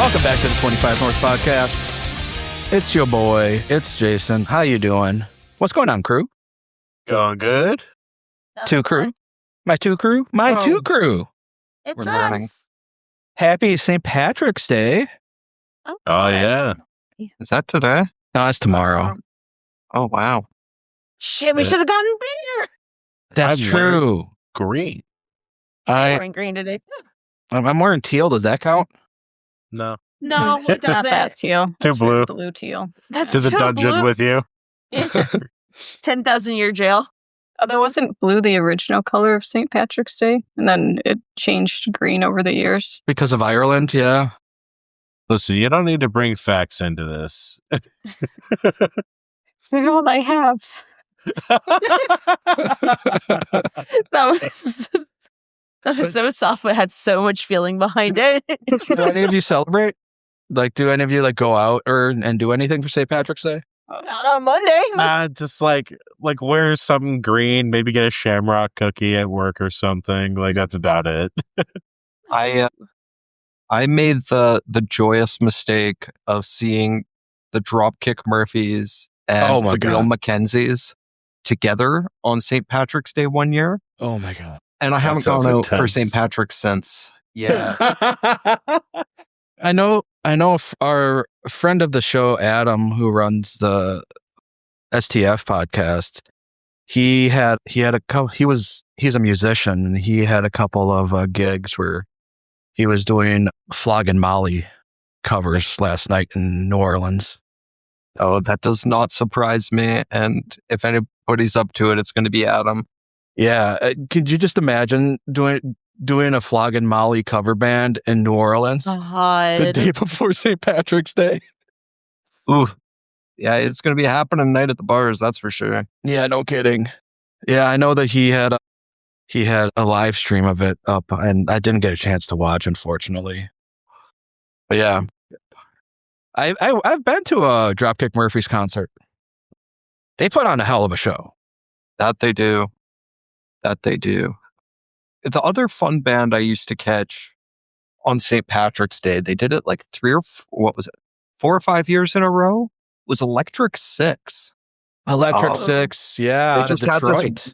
Welcome back to the 25 North Podcast. It's your boy. It's Jason. How you doing? What's going on, crew? Going good. Two crew? My two crew? Two crew. It's We're us. learning. Happy St. Patrick's Day. Oh, yeah. Is that today? No, it's tomorrow. Oh, wow. Shit, we should have gotten beer. That's I'm true. Green. I'm wearing green today. I'm wearing teal. Does that count? No. No, it Not doesn't. that teal. Too It's blue. Blue teal. That's To the too dungeon blue. with you. 10,000 year jail. Although wasn't blue the original color of St. Patrick's Day? And then it changed to green over the years. Because of Ireland, yeah. Listen, you don't need to bring facts into this. All I have. That was so soft, but had so much feeling behind it. Do any of you celebrate? Like, do any of you go out and do anything for St. Patrick's Day? Not on Monday. Just like wear something green, maybe get a shamrock cookie at work or something. Like, that's about it. I made the joyous mistake of seeing the Dropkick Murphys and Oh my the Real God. Mackenzies together on St. Patrick's Day one year, Oh, my God. and I haven't sounds gone out for intense. St. Patrick's since. Yeah. I know our friend of the show, Adam, who runs the STF podcast, he's a musician, and he had a couple of gigs where he was doing Floggin' Molly covers last night in New Orleans. Oh, that does not surprise me. And if anybody's up to it, it's going to be Adam. Yeah, could you just imagine doing a Floggin' Molly cover band in New Orleans the God. day before St. Patrick's Day? Ooh. Yeah, it's going to be happening tonight at the bars, that's for sure. Yeah, no kidding. Yeah, I know that he had a live stream of it up, and I didn't get a chance to watch, unfortunately. But yeah, I've been to a Dropkick Murphys concert. They put on a hell of a show. That they do. The other fun band I used to catch on St. Patrick's Day, they did it like 4 or 5 years in a row, was Electric Six. Electric Oh. Six, yeah, They out of just had this- Detroit.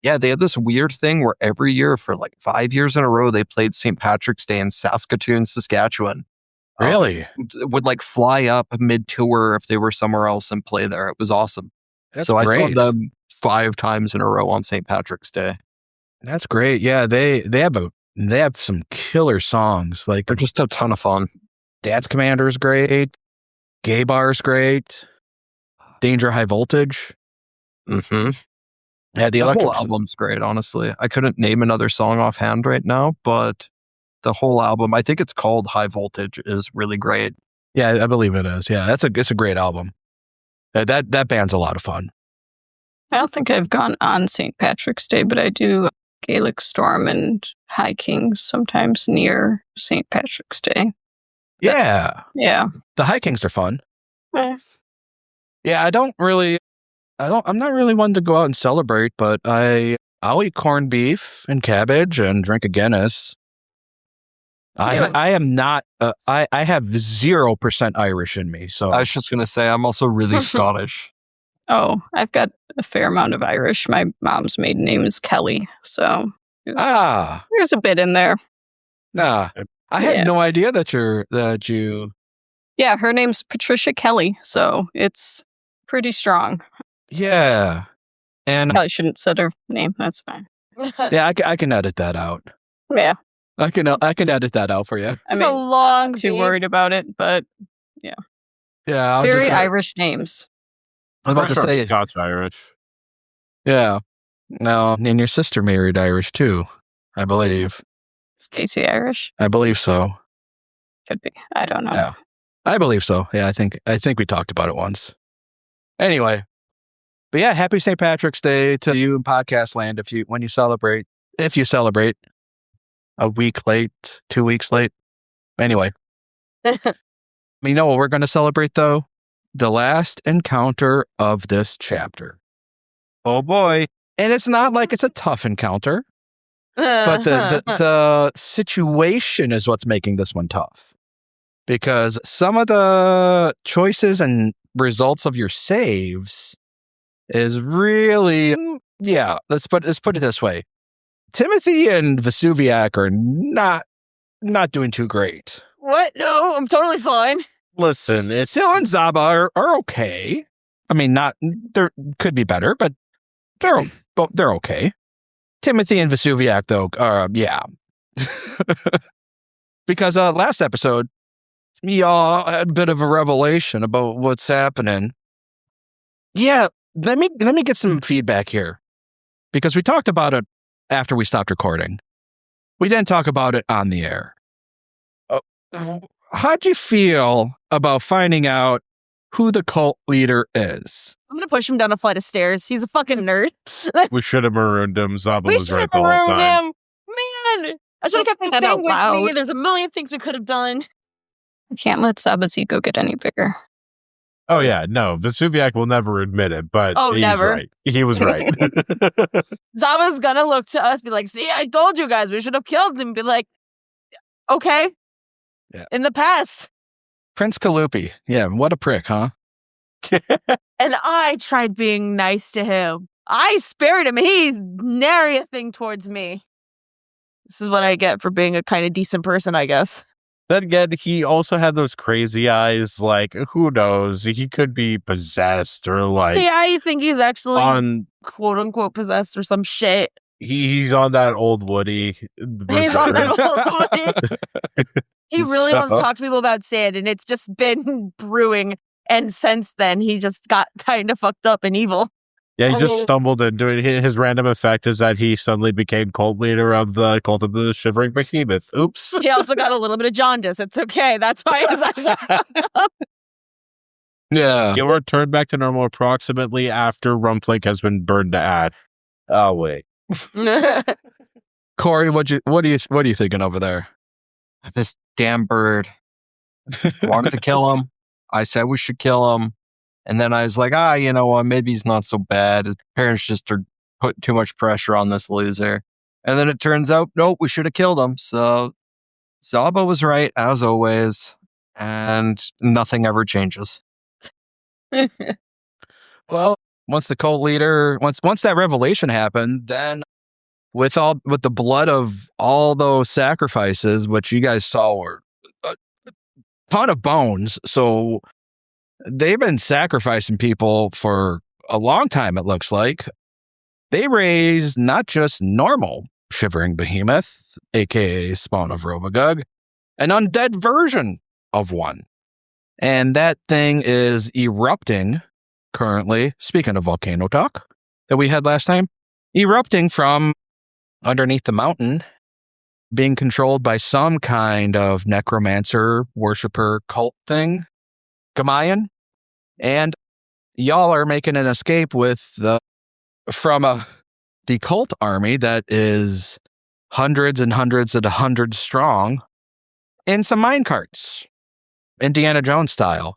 Yeah, they had this weird thing where every year for like 5 years in a row, they played St. Patrick's Day in Saskatoon, Saskatchewan. Really? Would like fly up mid-tour if they were somewhere else and play there. It was awesome. That's so great. I saw them 5 times in a row on St. Patrick's Day. That's great. Yeah, they have some killer songs. Like They're just a ton of fun. Dance Commander's great, Gay Bar's great, Danger High Voltage. Mm-hmm. Yeah, the The whole electric. album's great, honestly. I couldn't name another song offhand right now, but the whole album, I think it's called High Voltage, is really great. Yeah, I believe it is. Yeah, it's a great album. That band's a lot of fun. I don't think I've gone on St. Patrick's Day, but I do Gaelic Storm and High Kings sometimes near St. Patrick's Day. Yeah, Yeah. the High Kings are fun. Eh. Yeah, I'm not really one to go out and celebrate, but I'll eat corned beef and cabbage and drink a Guinness. Yeah. I am not. I have 0% Irish in me. So I was just going to say, I'm also really Scottish. Oh, I've got a fair amount of Irish. My mom's maiden name is Kelly, so ah, there's a bit in there. nah. I had Yeah. no idea that you. Yeah, her name's Patricia Kelly, so it's pretty strong. Yeah, and Probably shouldn't said her name. That's fine. yeah, I can edit that out. Yeah, I can edit that out for you. I It's mean, a long not too beat. worried about it, but Yeah, I'll very just, Irish names. I was about to say, Scots Irish. yeah. No, and your sister married Irish too, I believe. Is Casey Irish? I believe so. Could be. I don't know. Yeah. I believe so. Yeah, I think we talked about it once. Anyway, but yeah, happy St. Patrick's Day to you in podcast land if you celebrate a week late, 2 weeks late. Anyway, you know what we're going to celebrate though? The last encounter of this chapter. Oh boy. And it's not like it's a tough encounter, but the situation is what's making this one tough. because some of the choices and results of your saves is really, let's put it this way. Timothy and Vesuviac are not doing too great. What? No, I'm totally fine. Listen, it's Sil and Zaba are okay. I mean, there could be better, but they're okay. Timothy and Vesuviac, though, yeah. Because last episode, y'all had a bit of a revelation about what's happening. Yeah, let me get some feedback here, because we talked about it after we stopped recording. We didn't talk about it on the air. How'd you feel about finding out who the cult leader is? I'm gonna push him down a flight of stairs. He's a fucking nerd. we should have marooned him. Zaba We was should right have the whole marooned time. him. Man, I should have kept the Said thing out with me. loud. There's a million things we could have done. I can't let Zaba's ego get any bigger. Oh yeah, no, Vesuviac will never admit it, but Oh, he's never. right. He was right. Zaba's gonna look to us, be like, "See, I told you guys we should have killed him." Be like, "Okay, Yeah. in the past." Prince Kalupi. Yeah, what a prick, huh? And I tried being nice to him. I spared him, and he's nary a thing towards me. This is what I get for being a kind of decent person, I guess. Then again, he also had those crazy eyes. Like, who knows? He could be possessed or like See, I think he's actually on. quote unquote possessed or some shit. He's on that old Woody. He's on that old Woody. He really wants to So- talk to people about sand, and it's just been brewing. And since then, he just got kind of fucked up and evil. Yeah, he just stumbled into it. His random effect is that he suddenly became cult leader of the Cult of the Shivering Behemoth. Oops. He also got a little bit of jaundice. It's okay. That's why his eyes are fucked up. Yeah. He'll return back to normal approximately after Rumplank has been burned to ash. Oh wait. Corey, what are you thinking over there? This damn bird. Wanted to kill him. I said we should kill him. And then I was like, you know what? Maybe he's not so bad. His parents just are putting too much pressure on this loser. And then it turns out, nope, we should have killed him. So Zaba was right, as always. And nothing ever changes. Well, once the cult leader, once that revelation happened, then with the blood of all those sacrifices, which you guys saw were a ton of bones, so they've been sacrificing people for a long time, it looks like. They raised not just normal Shivering Behemoth, aka Spawn of Robagug, an undead version of one. And that thing is erupting currently, speaking of volcano talk that we had last time, erupting from underneath the mountain, being controlled by some kind of necromancer, worshiper, cult thing, Gamayan. And y'all are making an escape from the cult army that is hundreds and hundreds and hundreds strong in some minecarts, Indiana Jones style.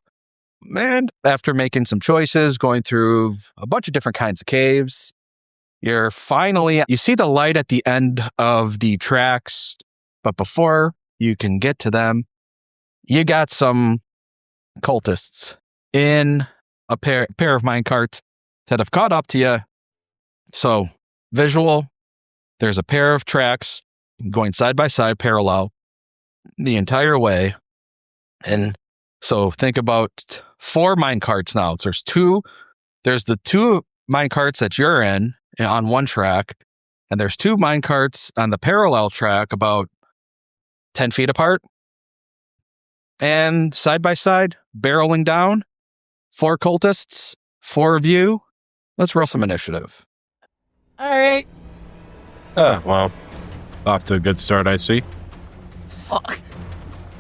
And after making some choices, going through a bunch of different kinds of caves, you see the light at the end of the tracks, but before you can get to them, you got some cultists in a pair of minecarts that have caught up to you. So, visual, there's a pair of tracks going side by side, parallel, the entire way. And so think about 4 minecarts now. There's the 2 minecarts that you're in on one track, and there's 2 minecarts on the parallel track about 10 feet apart. And side by side, barreling down, 4 cultists, 4 of you. Let's roll some initiative. All right. Well, off to a good start, I see. Fuck.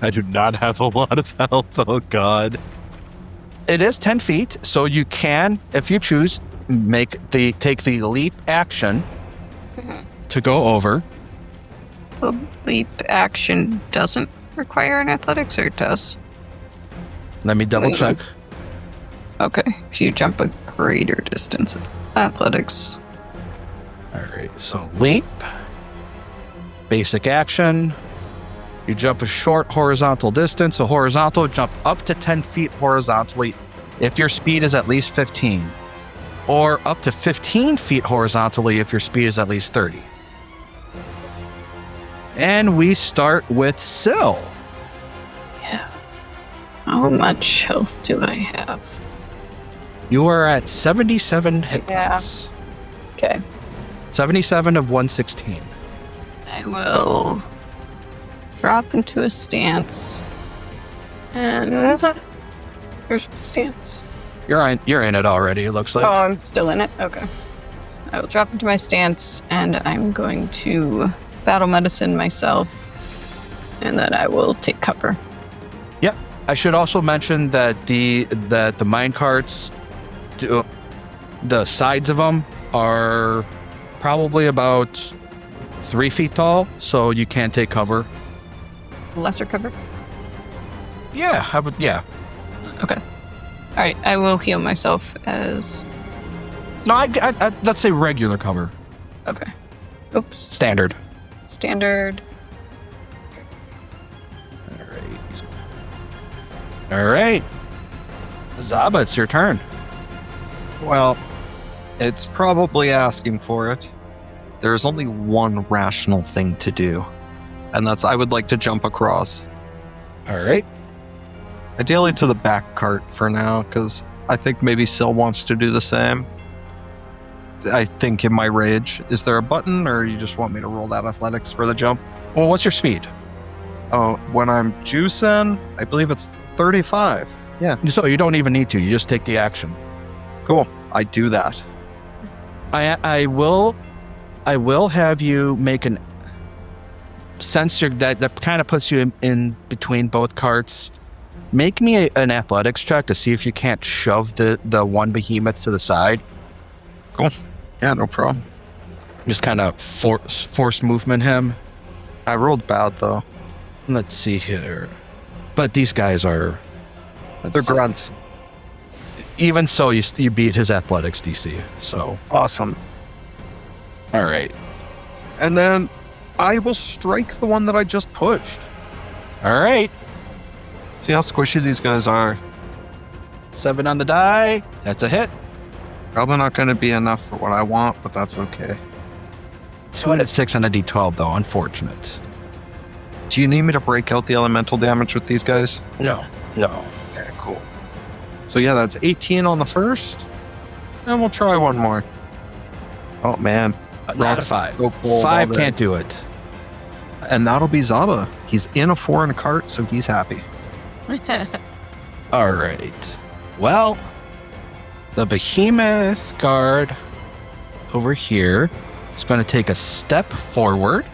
I do not have a lot of health. Oh, God. It is 10 feet, so you can, if you choose, take the leap action to go over. The leap action doesn't require an athletics, or it does? Let me double check. Okay. If you jump a greater distance, athletics. All right, so leap, basic action, You jump a short horizontal distance, a horizontal jump up to 10 feet horizontally if your speed is at least 15, or up to 15 feet horizontally if your speed is at least 30. And we start with Syl. Yeah. How much health do I have? You are at 77 hit Yeah. points. Okay. 77 of 116. I will drop into a stance. And here's my stance. You're in it already, it looks like. Oh, I'm still in it? Okay. I will drop into my stance, and I'm going to battle medicine myself, and then I will take cover. Yep. I should also mention that the mine carts, the sides of them are probably about 3 feet tall, so you can take cover. Lesser cover? Yeah, yeah. Okay. All right, I will heal myself as... No, I let's say regular cover. Okay. Oops. Standard. Standard. All right. Zaba, it's your turn. Well, it's probably asking for it. There's only one rational thing to do, and that's I would like to jump across. All right. Ideally to the back cart for now, because I think maybe Syl wants to do the same. I think in my rage. Is there a button, or you just want me to roll that athletics for the jump? Well, what's your speed? Oh, when I'm juicing, I believe it's 35. Yeah, So you don't even need to. You just take the action. cool. I do that. I will have you make an since that kind of puts you in between both carts. Make me an athletics check to see if you can't shove the one behemoth to the side. Cool. Yeah, no problem. Just kind of force movement him. I rolled bad, though. Let's see here. But these guys are... They're grunts. Even so, you beat his athletics DC. So, Awesome. all right. And then I will strike the one that I just pushed. All right. See how squishy these guys are. 7 on the die. That's a hit. Probably not going to be enough for what I want, but that's okay. 2 and a 6 on a D12, though. Unfortunate. Do you need me to break out the elemental damage with these guys? No. Okay, cool. So yeah, that's 18 on the first. And we'll try one more. Oh, man. Not a 5. So cold 5 all day. can't do it. And that'll be Zaba. He's in a foreign cart, so he's happy. All right. Well, the behemoth guard over here is going to take a step forward.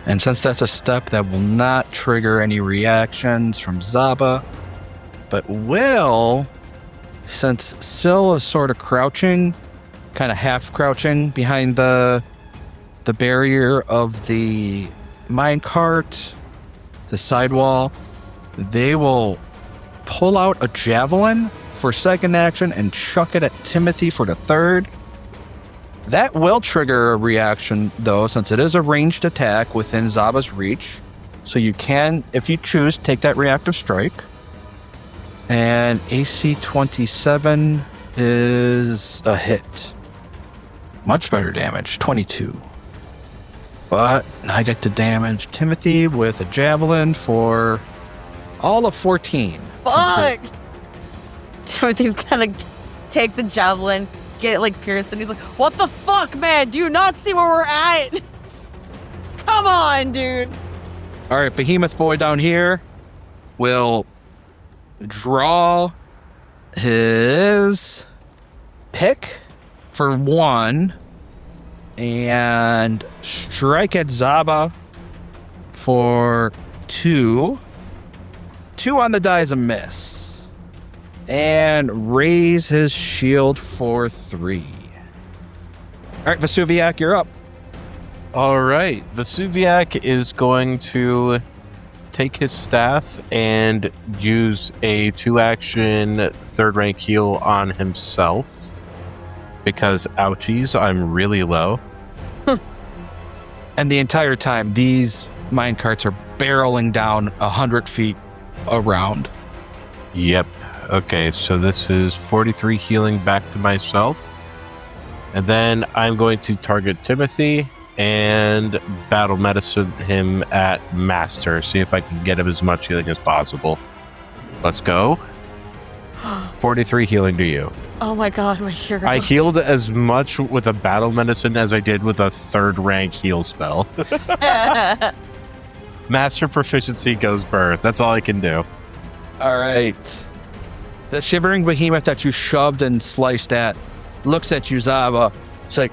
And since that's a step, that will not trigger any reactions from Zaba, but will, since Syl is sort of crouching, kind of half crouching behind the barrier of the minecart, the sidewall, they will pull out a javelin for second action and chuck it at Timothy for the third. That will trigger a reaction, though, since it is a ranged attack within Zaba's reach. So you can, if you choose, take that reactive strike. And AC 27 is a hit. Much better damage, 22. But I get to damage Timothy with a javelin for all of 14. Fuck! Timothy's gonna take the javelin, get it like pierced, and he's like, what the fuck, man? Do you not see where we're at? Come on, dude. All right, Behemoth Boy down here will draw his pick for 1 and strike at Zaba for 2. 2 on the die is a miss. And raise his shield for 3. All right, Vesuviac, you're up. All right. Vesuviac is going to take his staff and use a 2-action third-rank heal on himself. Because, ouchies, I'm really low. And the entire time, these mine carts are barreling down 100 feet around. Yep. Okay, so this is 43 healing back to myself. And then I'm going to target Timothy and battle medicine him at master. See if I can get him as much healing as possible. Let's go. 43 healing to you. Oh my god, my hero. I healed as much with a battle medicine as I did with a 3rd rank heal spell. Master proficiency goes birth. That's all I can do. All right. The shivering behemoth that you shoved and sliced at looks at you, Zaba. It's like,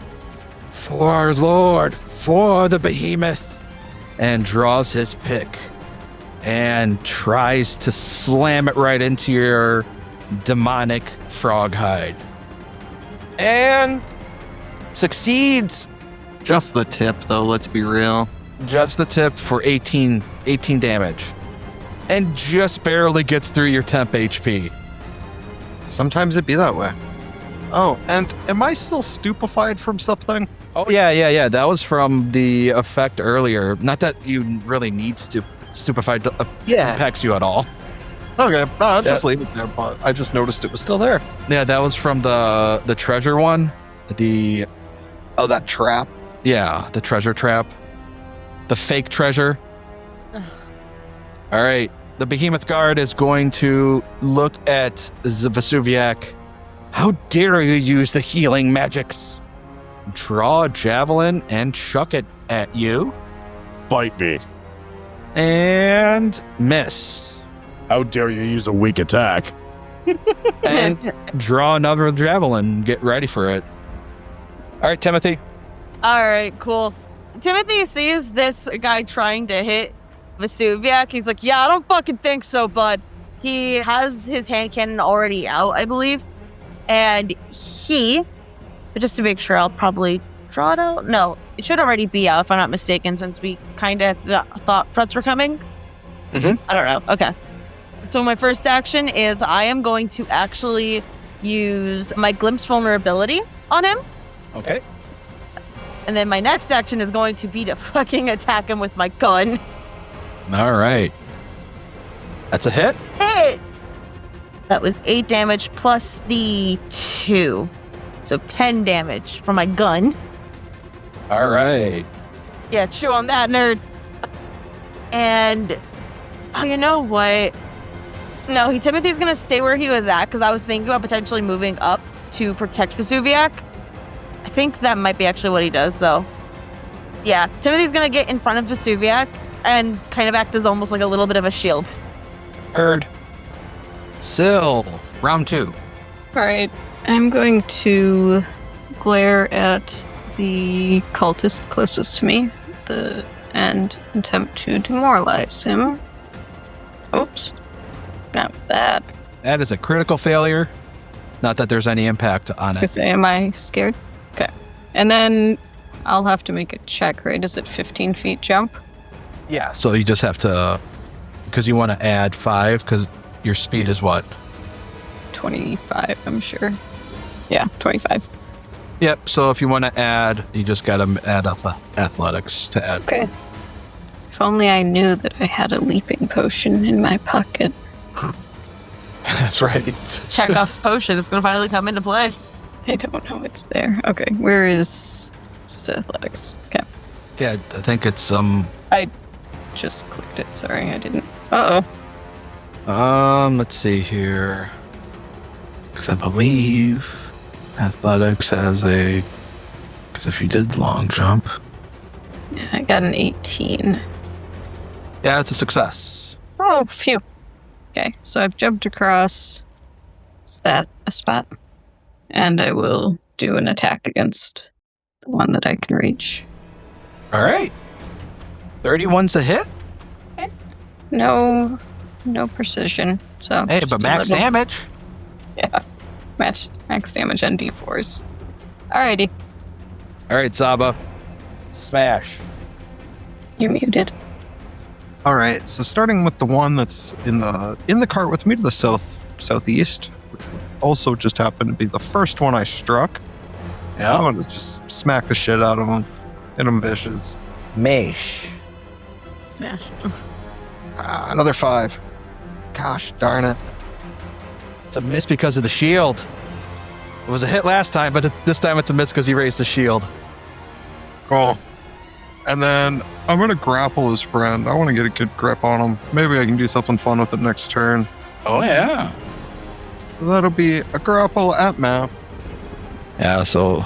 for our lord, for the behemoth, and draws his pick and tries to slam it right into your demonic frog hide. And succeeds. Just the tip, though, let's be real. Just the tip for 18 damage. And just barely gets through your temp HP. Sometimes it be that way. Oh, and am I still stupefied from something? Oh, yeah. That was from the effect earlier. Not that you really need stupefied to impacts you at all. Okay, no, I'll just leave it there, but I just noticed it was still there. Yeah, that was from the treasure one. Oh, that trap? Yeah, the treasure trap. The fake treasure. All right. The behemoth guard is going to look at Vesuviac. How dare you use the healing magics? Draw a javelin and chuck it at you. Bite me. And miss. How dare you use a weak attack? And draw another javelin. Get ready for it. All right, Timothy. All right, cool. Timothy sees this guy trying to hit Vesuviac. He's like, yeah, I don't fucking think so, bud. He has his hand cannon already out, I believe. And just to make sure, I'll probably draw it out. No, it should already be out if I'm not mistaken, since we kind of thought threats were coming. Mm-hmm. I don't know. Okay. So my first action is I am going to actually use my Glimpse vulnerability on him. Okay. And then my next action is going to be to fucking attack him with my gun. All right. That's a hit. Hey! That was 8 damage plus the 2. So 10 damage from my gun. All right. Yeah, chew on that, nerd. And, oh, you know what? No, Timothy's going to stay where he was at because I was thinking about potentially moving up to protect Vesuviac. I think that might be actually what he does, though. Yeah, Timothy's going to get in front of Vesuviac and kind of act as almost like a little bit of a shield. Heard. Syl, round 2. All right. I'm going to glare at the cultist closest to me and attempt to demoralize him. Oops. Not that. That is a critical failure. Not that there's any impact on it. Am I scared? Okay. And then I'll have to make a check, right? Is it 15 feet jump? Yeah. So you just have to, because you want to add 5, because your speed is what? 25, I'm sure. Yeah, 25. Yep. So if you want to add, you just got to add athletics to add. Okay. If only I knew that I had a leaping potion in my pocket. That's right. Chekhov's potion is going to finally come into play. I don't know it's there. Okay, where is just athletics? Okay. Yeah, I think it's I just clicked it. Sorry, I didn't. Uh-oh. Let's see here. Because I believe athletics has a. Because if you did long jump. Yeah, I got an 18. Yeah, it's a success. Oh, phew. Okay, so I've jumped across. Is that a spot? And I will do an attack against the one that I can reach. All right. 31's a hit. Okay. No precision. So Hey, just but a max little- damage. Yeah, max damage and D4s. Alrighty, All right, Zaba. Smash. you're muted. All right, so starting with the one that's in the cart with me to the southeast, which would also just happened to be the first one I struck. I'm gonna just smack the shit out of him. Hit him vicious. Mash. Smash. Another 5. Gosh darn it. It's a miss because of the shield. It was a hit last time, but this time it's a miss because he raised the shield. Cool. And then I'm going to grapple his friend. I want to get a good grip on him. Maybe I can do something fun with it next turn. Oh, yeah. So that'll be a grapple at map. Yeah, so...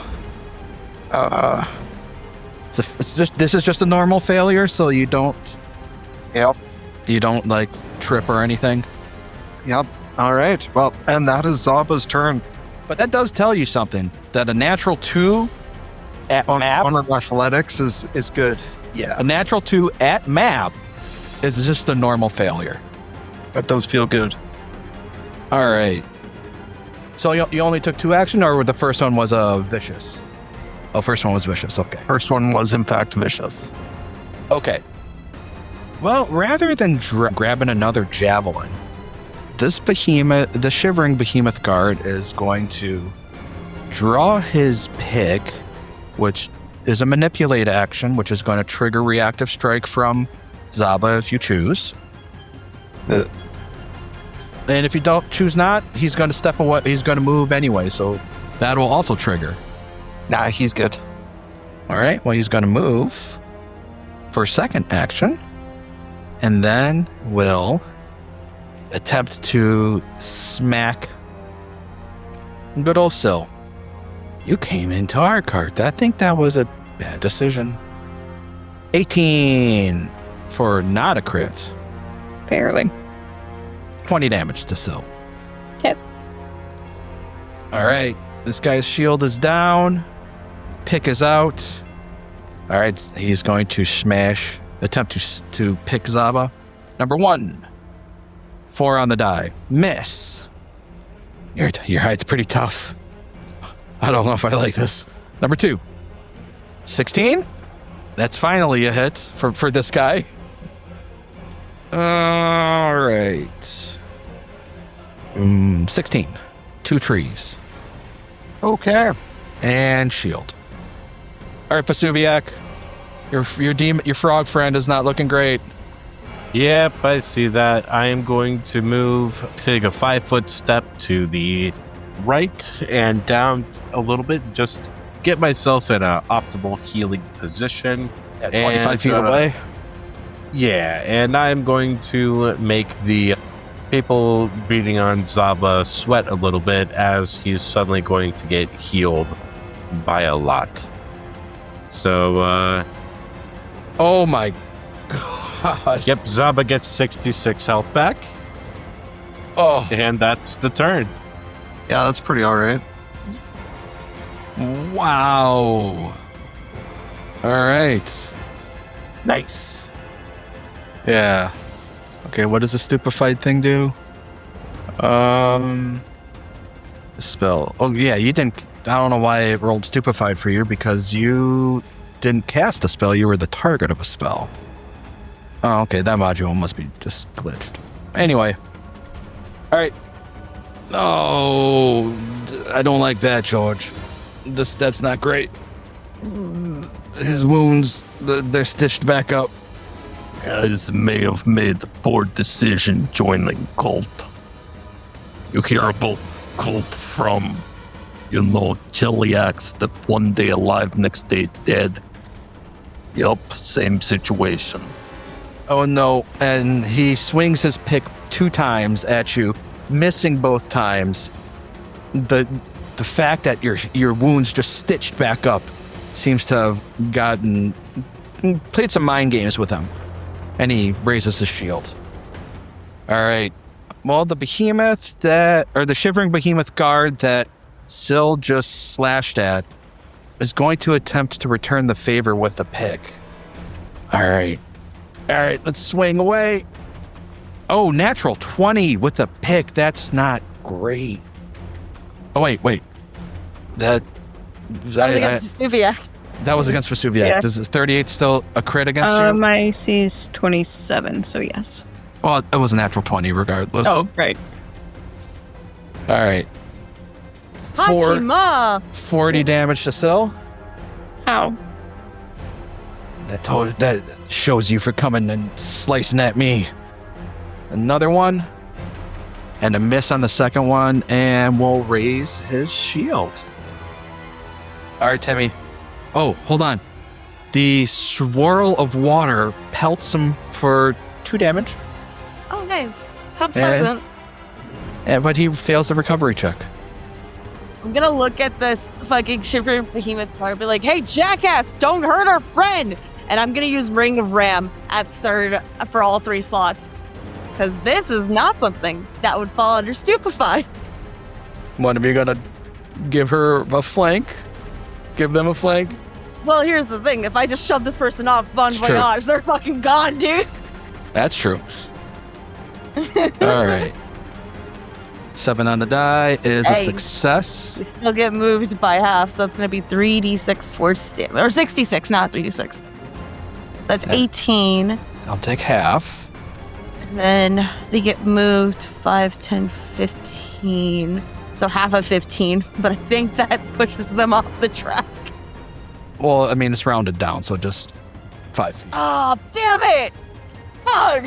this is just a normal failure, so you don't... Yep. You don't, like, trip or anything. Yep. All right. Well, and that is Zaba's turn. But that does tell you something, that a natural 2 at map... On athletics is good. Yeah. A natural 2 at map is just a normal failure. That does feel good. All right. So you only took 2 action, or the first one was vicious? Oh, first one was vicious. Okay. First one was, in fact, vicious. Okay. Well, rather than grabbing another javelin, this behemoth, the shivering behemoth guard, is going to draw his pick, which is a manipulate action, which is going to trigger reactive strike from Zaba if you choose. And if you don't choose not, he's going to step away. He's going to move anyway, so that will also trigger. Nah, he's good. All right, well, he's going to move for second action, and then will attempt to smack good old Syl. You came into our cart. I think that was a bad decision. 18 for not a crit. Barely. 20 damage to Syl. Okay. All right, this guy's shield is down. Pick is out. All right, he's going to attempt to pick Zaba. Number 1. 4 on the die. Miss. Your height's pretty tough. I don't know if I like this. Number 2. 16? That's finally a hit for this guy. All right. 16. 2 trees. Okay. And shield. All right, Vesuviac. Your frog friend is not looking great. Yep, I see that. I am going to take a 5-foot step to the right and down a little bit, just get myself in an optimal healing position. At 25 feet away. Yeah, and I'm going to make the people beating on Zaba sweat a little bit as he's suddenly going to get healed by a lot. So, oh my god. Yep, Zaba gets 66 health back. Oh. And that's the turn. Yeah, that's pretty all right. Wow. All right. Nice. Yeah. Okay, what does the stupefied thing do? Spell. Oh, yeah, you didn't... I don't know why it rolled stupefied for you, because you didn't cast a spell. You were the target of a spell. Oh, okay, that module must be just glitched. Anyway. All right. No, I don't like that, George. That's not great. His wounds, they're stitched back up. Guys may have made the poor decision joining cult. You hear about cult from, Chiliacs that one day alive, next day dead. Yup, same situation. Oh no, and he swings his pick 2 times at you, missing both times. The fact that your wounds just stitched back up seems to have played some mind games with him. And he raises his shield. All right. Well, the the shivering behemoth guard that Syl just slashed at is going to attempt to return the favor with a pick. All right, let's swing away. Oh, natural 20 with a pick. That's not great. Oh, wait. That was against Vesuviac. That was against Vesuviac. Yeah. Is 38 still a crit against you? My AC is 27, so yes. Well, it was a natural 20 regardless. Oh, right. All right. Hachima! 40 damage to Syl. How? That shows you for coming and slicing at me. Another one. And a miss on the second one, and we'll raise his shield. All right, Timmy. Oh, hold on. The swirl of water pelts him for 2 damage. Oh, nice. How pleasant. But he fails the recovery check. I'm gonna look at this fucking shivering behemoth part and be like, hey, jackass, don't hurt our friend! And I'm gonna use Ring of Ram at 3rd for all 3 slots. Because this is not something that would fall under Stupefy. One of you gonna give her a flank? Give them a flank? Well, here's the thing. If I just shove this person off, bon It's true. voyage, they're fucking gone, dude. That's true. All right. 7 on the die is a Hey. success. We still get moved by half, so that's going to be 3d6 force damage. Or 66, not 3d6. So that's Yeah. 18. I'll take half. And then they get moved 5, 10, 15. So half of 15. But I think that pushes them off the track. Well, I mean, it's rounded down, so just 5 feet. Oh, damn it! Fuck!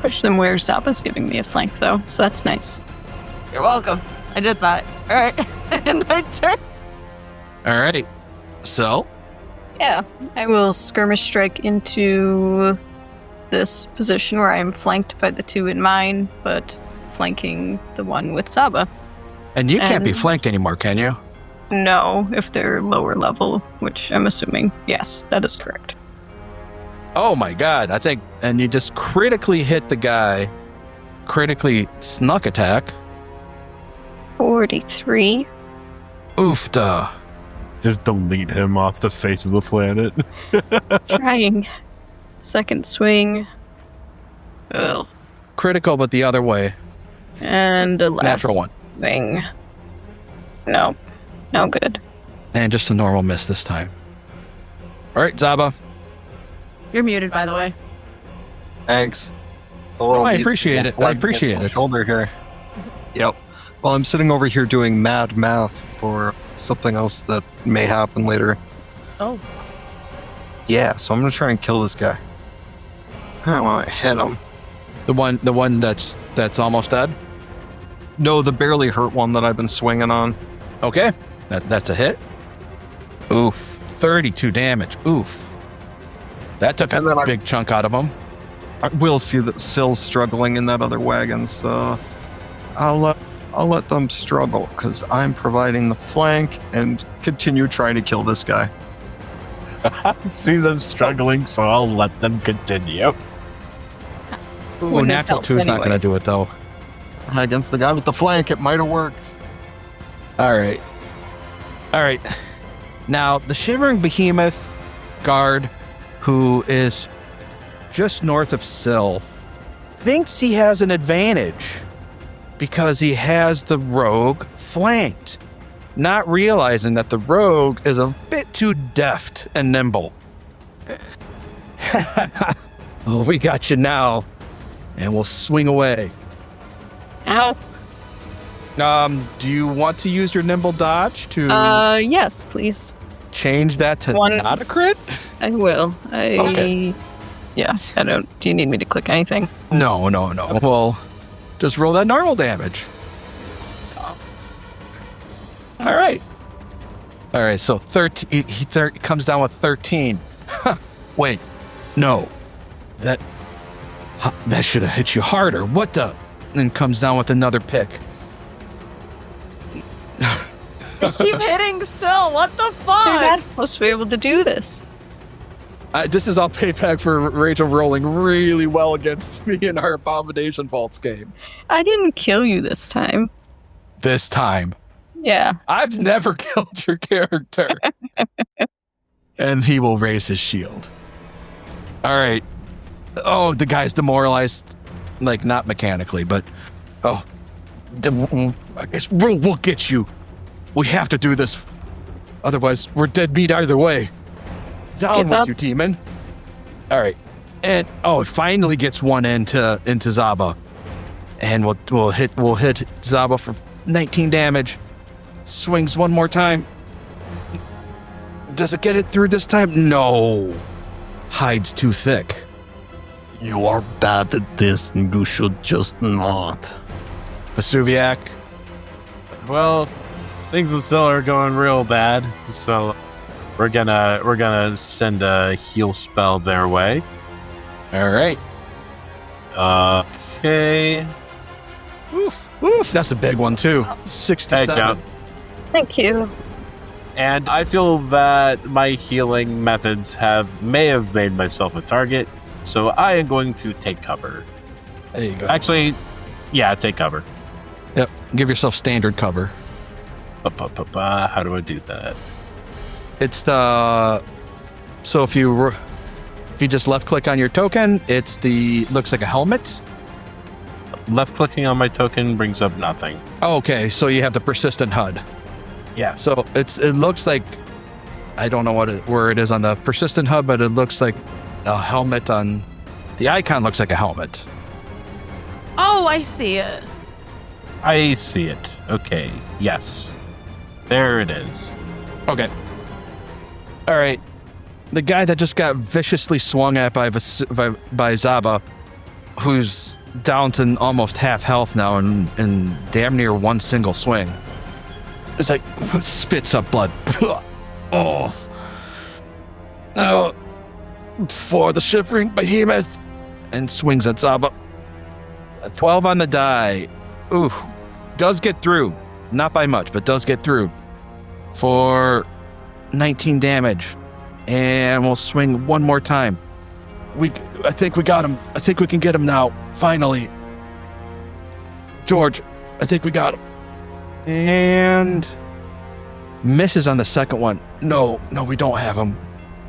Push them where Zaba's giving me a flank, though, so that's nice. You're welcome. I did that. All right. And my turn. All right. So, Yeah, I will skirmish strike into this position where I am flanked by the 2 in mine, but flanking the one with Zaba. and you can't be And- flanked anymore, can you? No, if they're lower level, which I'm assuming. Yes, that is correct. Oh my god, I think, and you just critically hit the guy, critically snuck attack. 43. Oofda. Just delete him off the face of the planet. Trying. Second swing. Ugh. Critical, but the other way. And a last Natural one. swing. No. No good. And just a normal miss this time. All right, Zaba. You're muted, by the way. Thanks. A little I beat appreciate it. I blood appreciate against my it. Shoulder here. Yep. Well, I'm sitting over here doing mad math for something else that may happen later. Oh. Yeah, so I'm gonna try and kill this guy. I don't want to hit him. The one that's almost dead. No, the barely hurt one that I've been swinging on. Okay, that's a hit. Oof, 32 damage. Oof. That took And then a big chunk out of him. I will see that Sill's struggling in that other wagon, so I'll let them struggle because I'm providing the flank and continue trying to kill this guy. See them struggling, so I'll let them continue. Ooh, Wouldn't have natural helped 2 is not anyway. going to do it though. Against the guy with the flank, it might have worked. All right. Now the shivering behemoth guard, who is just north of Sill, thinks he has an advantage because he has the rogue flanked, not realizing that the rogue is a bit too deft and nimble. Oh, we got you now, and we'll swing away. Ow. Do you want to use your nimble dodge to Yes, please. change that to One- not a crit? I will. Okay. Yeah, I don't. Do you need me to click anything? No. Well, just roll that normal damage. All right. So 13. He comes down with 13. Wait, no. That should have hit you harder. What the? Then comes down with another pick. They keep hitting Sill. What the They're fuck? not supposed to be able to do this. This is all payback for Rachel rolling really well against me in our Abomination Vaults game. I didn't kill you this time. This time. Yeah. I've never killed your character. And he will raise his shield. All right. Oh, the guy's demoralized. Like, not mechanically, but... Oh. I guess we'll get you. We have to do this. Otherwise, we're dead meat either way. Down Give with up. you, demon. All right. And, it finally gets one into Zaba. And we'll hit Zaba for 19 damage. Swings one more time. Does it get it through this time? No. hide's too thick. You are bad at this, and you should just not. Vesuviac, Well, things with Syl are going real bad, so we're gonna send a heal spell their way. all right. Okay. Oof, that's a big one too. 67. Hey, Thank you. And I feel that my healing methods may have made myself a target, so I am going to take cover. There you go. Actually, yeah, take cover. Yep, give yourself standard cover. How do I do that? It's the so if you just left click on your token, looks like a helmet. Left clicking on my token brings up nothing. Oh, okay, so you have the persistent HUD. Yeah. So it looks like, I don't know where it is on the persistent HUD, but it looks like a helmet on the icon. Looks like a helmet. Oh, I see it. I see it. Okay. Yes. There it is. Okay. All right. The guy that just got viciously swung at by Zaba, who's down to almost half health now and damn near one single swing. It's like spits up blood. Oh. For the shivering behemoth, and swings at Zaba. A 12 on the die. Ooh. Does get through. Not by much, but does get through. For 19 damage. And we'll swing one more time. I think we got him. I think we can get him now. Finally. George, I think we got him. And misses on the second one. No, we don't have him.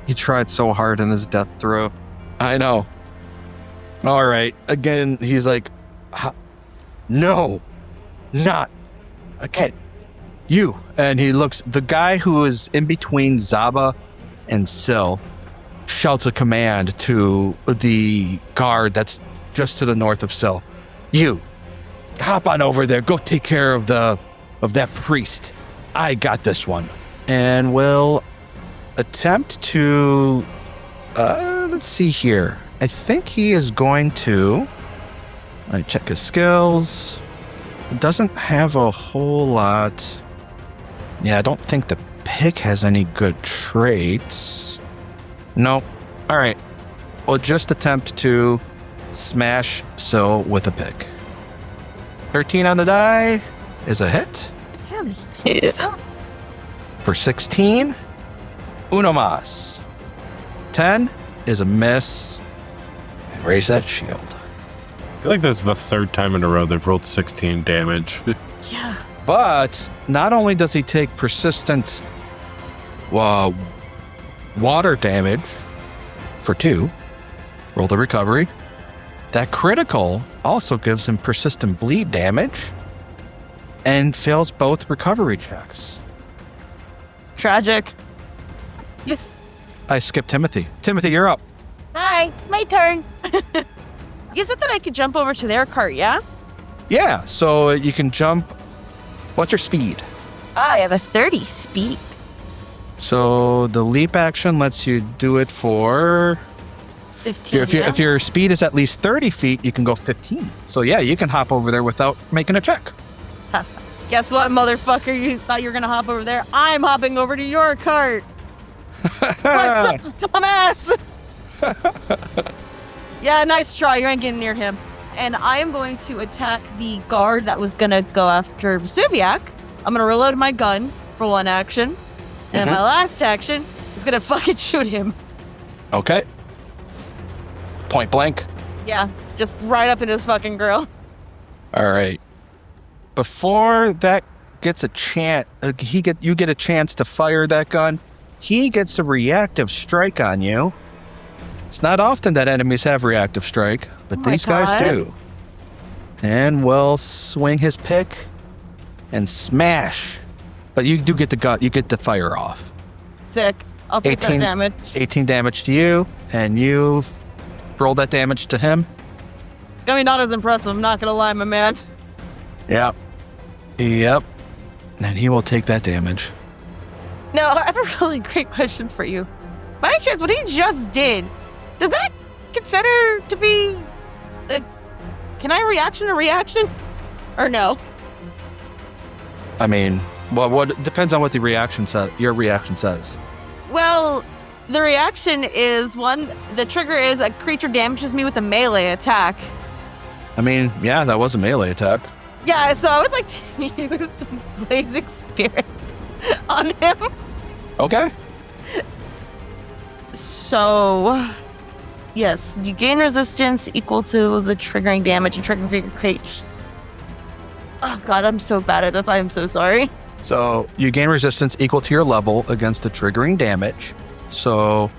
He tried so hard in his death throw. I know. All right. Again, he's like, no, not. I can't. You. And he looks, the guy who is in between Zaba and Syl shouts a command to the guard that's just to the north of Syl. You, hop on over there. Go take care of that priest. I got this one. And we'll attempt to, let's see here. I think he is going to, I check his skills. Doesn't have a whole lot. Yeah, I don't think the pick has any good traits. Nope. All right. We'll just attempt to smash Syl with a pick. 13 on the die is a hit. Hit. For 16, uno mas. 10 is a miss. And raise that shield. I feel like this is the third time in a row they've rolled 16 damage. Yeah. But not only does he take persistent water damage for 2, roll the recovery. That critical also gives him persistent bleed damage and fails both recovery checks. Tragic. Yes. I skipped Timothy. Timothy, you're up. Hi, my turn. You said that I could jump over to their cart, yeah? Yeah, so you can jump. What's your speed? I have a 30 speed. So the leap action lets you do it for 15. if your speed is at least 30 feet, you can go 15. So yeah, you can hop over there without making a check. Guess what, motherfucker? You thought you were gonna hop over there? I'm hopping over to your cart. What's up, dumbass? Yeah, nice try. You ain't getting near him. And I am going to attack the guard that was gonna go after Vesuviac. I'm gonna reload my gun for one action. And my last action is gonna fucking shoot him. Okay. Point blank. Yeah, just right up in his fucking grill. All right. Before that gets a chance, you get a chance to fire that gun. He gets a reactive strike on you. It's not often that enemies have reactive strike, but these guys do. And we'll swing his pick and smash. But you do get the gun. You get the fire off. Sick. I'll take that damage. 18 damage to you, and you roll that damage to him. It's gonna be not as impressive, I'm not gonna lie, my man. Yep. And he will take that damage. Now, I have a really great question for you. By any chance, what he just did Does that consider to be... can I reaction a reaction? Or no? I mean, well, what depends on what the reaction says. Your reaction says. Well, the reaction is the trigger is a creature damages me with a melee attack. I mean, yeah, that was a melee attack. Yeah, so I would like to use some blazing spirits on him. Okay. So, yes, you gain resistance equal to the triggering damage and triggering creatures. Oh god, I'm so bad at this. I am so sorry. So you gain resistance equal to your level against the triggering damage. So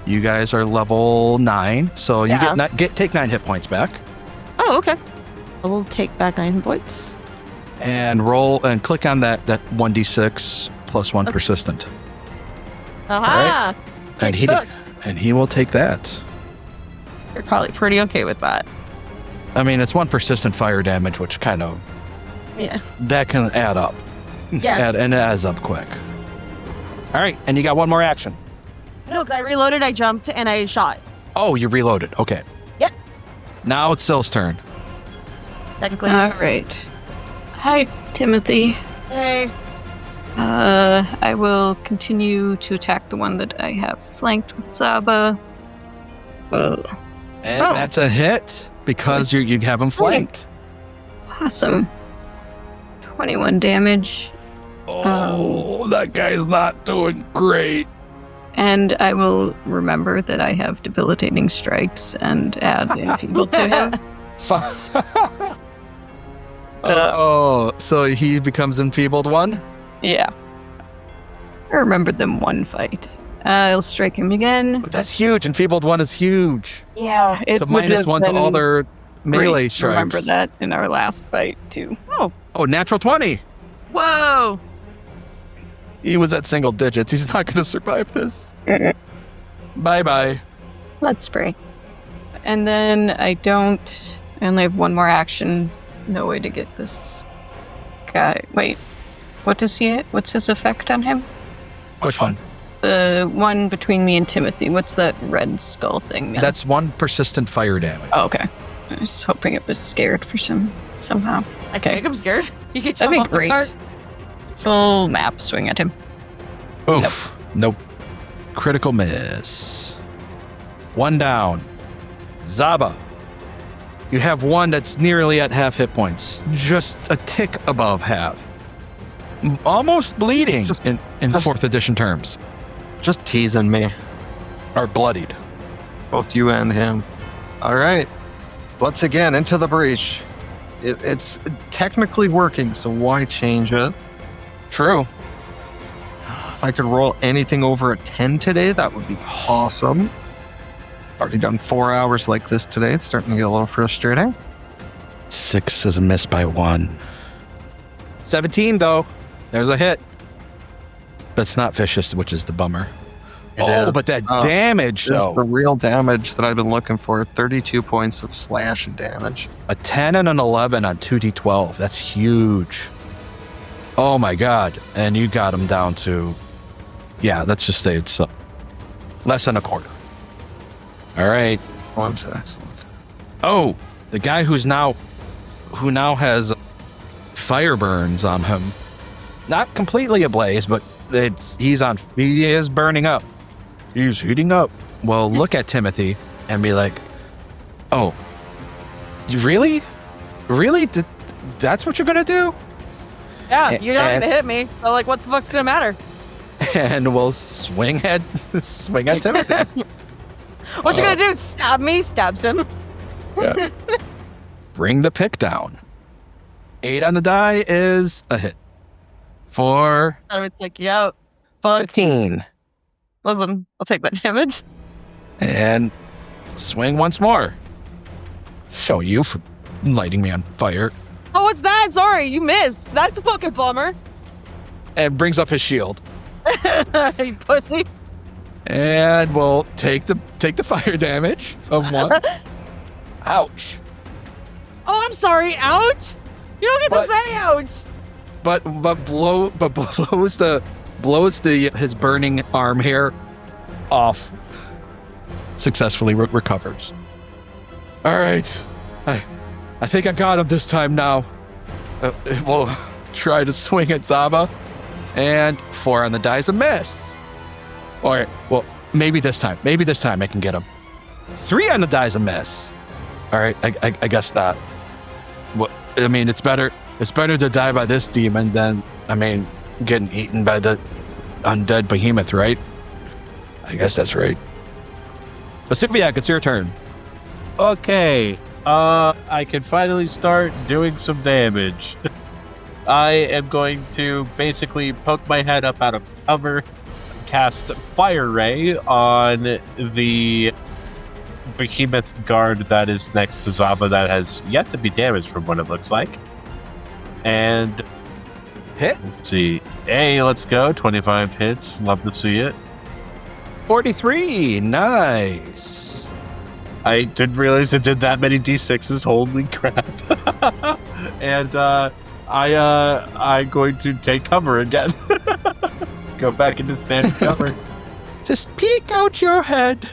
you guys are level 9. So you take 9 hit points back. Oh, okay. I will take back 9 points. And roll and click on that 1d6 plus 1 persistent. Aha! Right. And he will take that. You're probably pretty okay with that. I mean, it's 1 persistent fire damage, which kind of that can add up. Yes. And it adds up quick. All right, and you got one more action. No, because I reloaded, I jumped, and I shot. Oh, you reloaded. Okay. Yep. Now it's Syl's turn. Technically. All right. Hi, Timothy. Hey. I will continue to attack the one that I have flanked with Zaba. And that's a hit because you have him flanked. Awesome. 21 damage. Oh, that guy's not doing great. And I will remember that I have debilitating strikes and add enfeebled to him. So he becomes enfeebled 1? Yeah. I remembered them one fight. I'll strike him again. That's huge. Enfeebled 1 is huge. Yeah. It's a -1 to all their melee strikes. Remember that in our last fight, too. Oh, natural 20. Whoa. He was at single digits. He's not going to survive this. Bye-bye. Let's spray. And then I only have one more action. No way to get this guy. Wait. What's his effect on him? Which one? The one between me and Timothy. What's that red skull thing? That's 1 persistent fire damage. Oh, okay. I was hoping it was scared for somehow. I can make him scared. You can That'd be great. Full map swing at him. Oof. Nope. Critical miss. 1 down. Zaba. You have 1 that's nearly at half hit points. Just a tick above half. Almost bleeding in 4th edition terms. Just teasing me. Or bloodied. Both you and him. All right. Once again, into the breach. It's technically working, so why change it? True. If I could roll anything over a 10 today, that would be awesome. Already done 4 hours like this today. It's starting to get a little frustrating. 6 is a miss by 1. 17, though. There's a hit. That's not vicious, which is the bummer. It is. But that damage, though. The real damage that I've been looking for. 32 points of slash damage. A 10 and an 11 on 2d12. That's huge. Oh, my God. And you got him down to... Yeah, let's just say it's less than a quarter. All right. Oh, that's excellent. Oh, the guy who now has fire burns on him. Not completely ablaze, but he is burning up. He's heating up. Well, look at Timothy and be like, "Oh, you really? That's what you're gonna do?" Yeah, you're not gonna hit me. So, like, what the fuck's gonna matter? And we'll swing at Timothy. What you gonna do? Stab me? Stabs him. Yeah. Bring the pick down. 8 on the die is a hit. 4. It's like, yeah, fuck. 15. Listen, I'll take that damage. And swing once more. Show you for lighting me on fire. Oh, what's that? Sorry, you missed. That's a fucking bummer. And brings up his shield. You pussy. And we'll take the fire damage of 1. Ouch. Oh, I'm sorry. Ouch. You don't get to say ouch. But blows his burning arm hair off. successfully recovers. All right. I think I got him this time now. We'll try to swing at Zaba. And 4 on the die's a miss. All right. Well, maybe this time I can get him. 3 on the die's a miss. All right. I guess not. Well, I mean, it's better to die by this demon than, getting eaten by the undead behemoth, right? I guess that's right. Vesuviac, it's your turn. Okay. I can finally start doing some damage. I am going to basically poke my head up out of cover, cast Fire Ray on the behemoth guard that is next to Zaba that has yet to be damaged from what it looks like. And hit. Let's see. Hey, let's go. 25 hits. Love to see it. 43. Nice. I didn't realize it did that many D6s. Holy crap. And I'm going to take cover again. Go back into standing cover. Just peek out your head.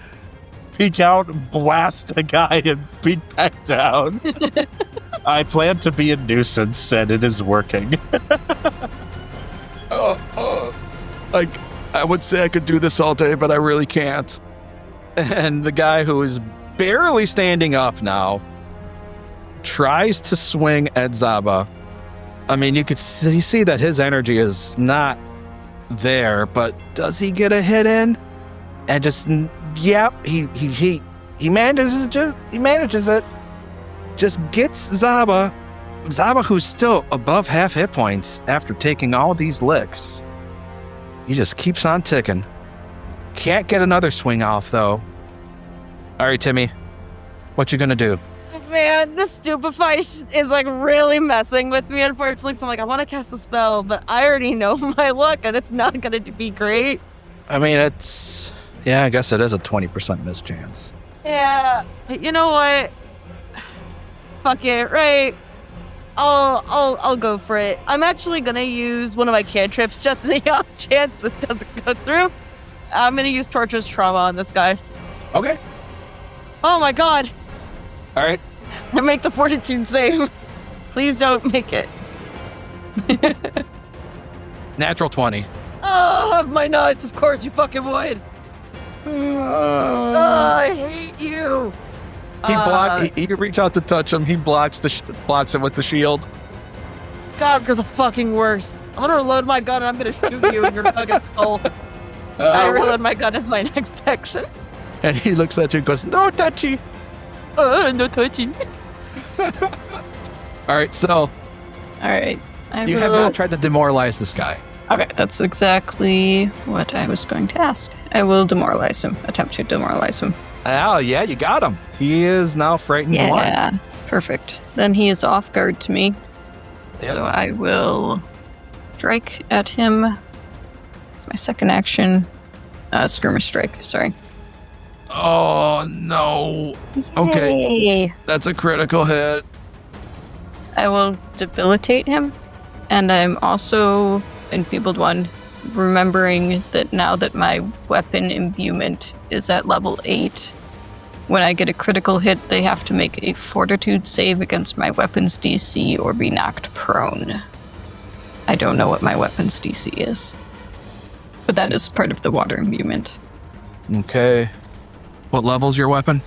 Peek out, blast a guy, and beat back down. I plan to be a nuisance, and it is working. I would say I could do this all day, but I really can't. And the guy who is barely standing up now tries to swing at Zaba. I mean, you could see that his energy is not there, but does he get a hit in? And just, yep, he manages it. Just gets Zaba, who's still above half hit points after taking all these licks. He just keeps on ticking. Can't get another swing off, though. All right, Timmy, what you gonna do? Man, this stupefy is like really messing with me, unfortunately. So I'm like, I want to cast a spell, but I already know my luck, and it's not gonna be great. I mean, I guess it is a 20% miss chance. Yeah, you know what? Fuck it, right? I'll go for it. I'm actually gonna use one of my cantrips just in the off chance this doesn't go through. I'm gonna use Torturous Trauma on this guy. Okay. Oh my god. All right. I make the fortitude save. Please don't make it. Natural 20. Oh, have my nuts. Of course you fucking would. I hate you. You reach out to touch him. He blocks it with the shield. God, you're the fucking worst. I'm gonna reload my gun and I'm gonna shoot you in your fucking skull. I reload my gun as my next action. And he looks at you and goes, "No touchy." No touching. All right, so. All right. You have not tried to demoralize this guy. Okay, that's exactly what I was going to ask. I will demoralize him. Attempt to demoralize him. Oh, yeah, you got him. He is now frightened blind. Yeah, perfect. Then he is off guard to me. Yep. So I will strike at him. It's my second action. Skirmish strike, sorry. Oh, no. Okay, Yay. that's a critical hit. I will debilitate him. And I'm also enfeebled one, remembering that now that my weapon imbuement is at level 8, when I get a critical hit, they have to make a fortitude save against my weapon's DC or be knocked prone. I don't know what my weapon's DC is, but that is part of the water imbuement. Okay. What level's your weapon?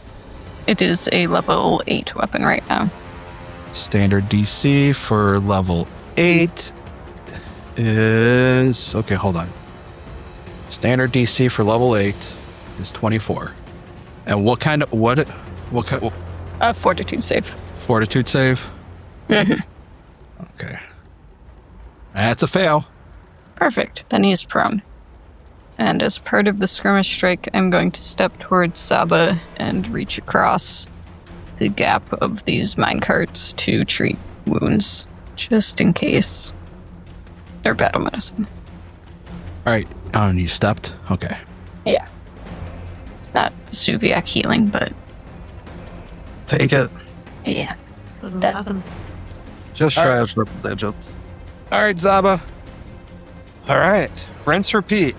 It is a level 8 weapon right now. Standard DC for level 8 is... Okay, hold on. Standard DC for level 8 is 24. And what kind of... Fortitude save. Fortitude save? Mm-hmm. Okay. That's a fail. Perfect. Then he is prone. And as part of the skirmish strike, I'm going to step towards Saba and reach across the gap of these minecarts to treat wounds, just in case. They're battle medicine. All right. Oh, and you stepped? Okay. Yeah. It's not Suviac healing, but Take it. yeah. Just shy of triple digits. All right, Zaba. All right. Rinse, repeat.